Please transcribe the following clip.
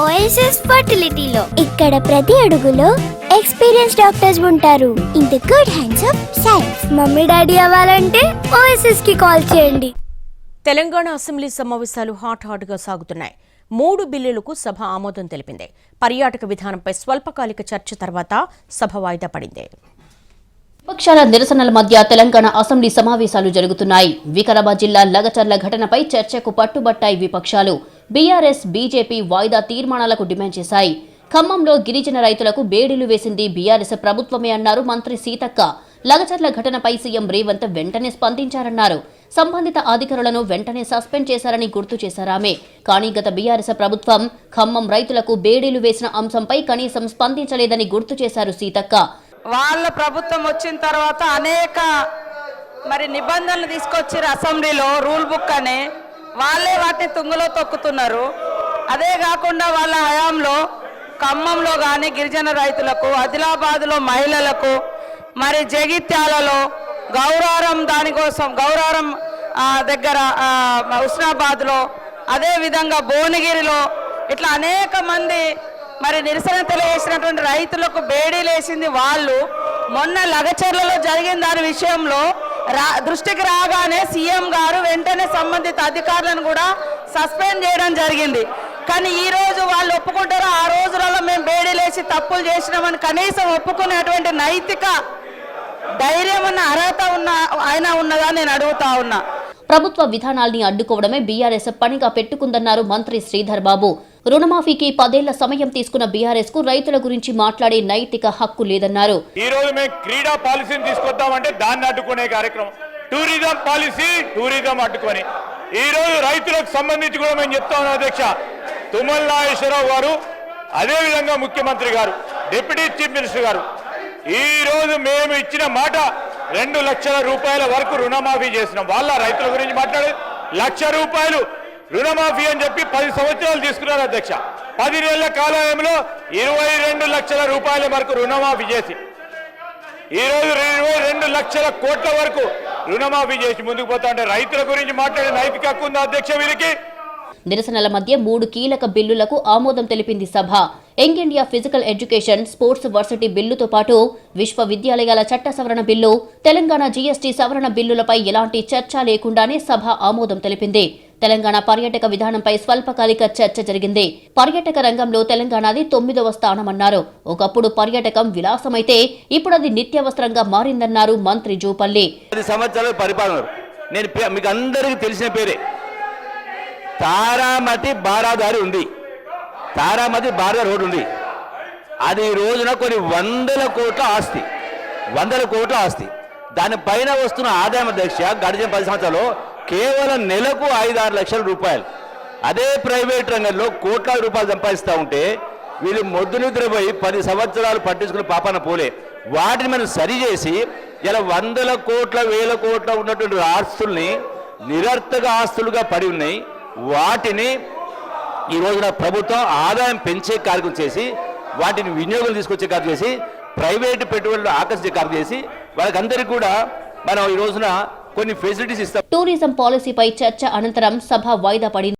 OSS ఫర్టిలిటీలో ఇక్కడ ప్రతి అడుగులో ఎక్స్పీరియన్స్ డాక్టర్స్ ఉంటారు. In the good hands of science. Mummy daddy అవ్వాలంటే ఓఎస్ఎస్ కి కాల్ చేయండి. తెలంగాణ అసెంబ్లీ సమావేశాలు హాట్గా సాగుతున్నాయి. 3 బిల్లులకు సభ ఆమోదం తెలిపింది. పర్యాటక విధానంపై స్వల్పకాలిక చర్చ తర్వాత సభ వాయిదా పడింది. విపక్షాల నిరసనల మధ్య తెలంగాణ అసెంబ్లీ సమావేశాలు జరుగుతున్నాయి. వికారాబాద్ జిల్లా లగచర్ల ఘటనపై చర్చకు పట్టుబట్టాయి విపక్షాలు. బీఆర్ఎస్, బీజేపీ వాయిదా తీర్మానాలకు డిమాండ్ చేశాయి. ఖమ్మంలో గిరిజన రైతులకు బేడీలు వేసింది బీఆర్ఎస్ ప్రభుత్వమే అన్నారు మంత్రి సీతక్క. లగచర్ల ఘటనపై సీఎం రేవంత్ వెంటనే స్పందించారన్నారు. సంబంధిత అధికారులను వెంటనే సస్పెండ్ చేశారని గుర్తు చేశారామె. కానీ గత బీఆర్ఎస్ ప్రభుత్వం ఖమ్మం రైతులకు బేడీలు వేసిన అంశంపై కనీసం స్పందించలేదని గుర్తు చేశారు సీతక్క. వాళ్ళ ప్రభుత్వం వచ్చిన తర్వాత అనేక నిబంధనలు తీసుకొచ్చారు అసెంబ్లీలో, రూల్ బుక్ అనే వాళ్ళే వాటిని తుంగలో తొక్కుతున్నారు. అదే కాకుండా వాళ్ళ హయాంలో ఖమ్మంలో కానీ గిరిజన రైతులకు, ఆదిలాబాద్లో మహిళలకు, జగిత్యాలలో గౌరారం, దానికోసం గౌరారం దగ్గర హుస్నాబాద్లో, అదేవిధంగా భువనగిరిలో ఇట్లా అనేక మంది నిరసన తెలియజేసినటువంటి రైతులకు బేడీలు వేసింది వాళ్ళు. మొన్న లగచర్లలో జరిగిన దాని విషయంలో దృష్టికి రాగానే సీఎం గారు వెంటనే సంబంధిత అధికారులను కూడా సస్పెండ్ చేయడం జరిగింది. కానీ ఈ రోజు వాళ్ళు ఒప్పుకుంటారు, ఆ రోజులలో మేము బేడీలేసి తప్పులు చేసినామని కనీసం ఒప్పుకునేటువంటి నైతిక ధైర్యం ఉన్న అర్హత ఉన్నదా నేను అడుగుతా ఉన్నా. ప్రభుత్వ విధానాల్ని అడ్డుకోవడమే బీఆర్ఎస్ పనిగా పెట్టుకుందన్నారు మంత్రి శ్రీధర్ బాబు. రుణమాఫీకి 10 ఏళ్ల సమయం తీసుకున్న బీఆర్ఎస్ కు రైతుల గురించి మాట్లాడే నైతిక హక్కు లేదన్నారు. ఈ రోజు మేము క్రీడా పాలసీని తీసుకొద్దామంటే దాన్ని అడ్డుకునే కార్యక్రమం, టూరిజం పాలసీ, టూరిజం అడ్డుకొని ఈ రోజు రైతులకు సంబంధించి కూడా మేము చెప్తా ఉన్నాం. అధ్యక్ష తుమ్మల నాగేశ్వరరావు గారు, అదేవిధంగా ముఖ్యమంత్రి గారు, డిప్యూటీ చీఫ్ మినిస్టర్ గారు, ఈ రోజు మేము ఇచ్చిన మాట 2 లక్షల రూపాయల వరకు రుణమాఫీ చేసినాం. వాళ్ళ రైతుల గురించి మాట్లాడేది. 1 లక్ష రూపాయలు రుణమాఫీ అని చెప్పి 10 సంవత్సరాలు తీసుకున్నారు అధ్యక్ష. 10 నెలల కాలంలో 22 లక్షల రూపాయల వరకు రుణమాఫీ చేసి ఈ రోజు 22 లక్షల కోట్ల వరకు రుణమాఫీ చేసి ముందుకు పోతా అంటే రైతుల గురించి మాట్లాడే నైతిక హక్కు ఉందా అధ్యక్ష వీరికి? నిరసనల మధ్య 3 కీలక బిల్లులకు ఆమోదం తెలిపింది సభ. Young India physical education, sports varsity బిల్లుతో పాటు విశ్వవిద్యాలయాల చట్ట సవరణ బిల్లు, తెలంగాణ జీఎస్టీ సవరణ బిల్లులపై ఎలాంటి చర్చ లేకుండానే సభ ఆమోదం తెలిపింది. తెలంగాణ పర్యాటక విధానంపై స్వల్పకాలిక చర్చ జరిగింది. పర్యాటక రంగంలో తెలంగాణది 9వ స్థానమన్నారు. ఒకప్పుడు పర్యాటకం విలాసమైతే ఇప్పుడు అది నిత్యావసరంగా మారిందన్నారు మంత్రి జూపల్లి. 10 సంవత్సరాల పరిపాలన నేను మీకు అందరికీ తెలిసిన పేరే. తారామతి బారాదారి ఉంది, తారామతి బారాదారి రోడ్డు ఉంది. అది ఈ రోజున కొన్ని 100 కోట్ల ఆస్తి. దానిపైన వస్తున్న ఆదాయం అధ్యక్ష గడిచిన 10 సంవత్సరాలు కేవలం నెలకు 5-6 లక్షల రూపాయలు. అదే ప్రైవేట్ రంగంలో కోట్ల రూపాయలు సంపాదిస్తూ ఉంటే వీళ్ళు మొద్దు నిద్రపోయి 10 సంవత్సరాలు పట్టించుకుని పాపాన పోలే. వాటిని మనం సరిచేసి ఇలా 100 కోట్ల 1000 కోట్ల ఉన్నటువంటి ఆస్తుల్ని నిరర్థక ఆస్తులుగా పడి ఉన్నాయి. వాటిని ఈ రోజున ప్రభుత్వం ఆదాయం పెంచే కార్యక్రమం చేసి వాటిని వినియోగం తీసుకొచ్చే కార్యక్రమం చేసి ప్రైవేటు పెట్టుబడులు ఆకర్షించే కార్యక్రమం చేసి వాళ్ళకందరికీ కూడా మనం ఈ రోజున కొన్ని ఫెసిలిటీస్ ఇస్తాం. టూరిజం పాలసీపై చర్చ అనంతరం సభ వాయిదా పడింది.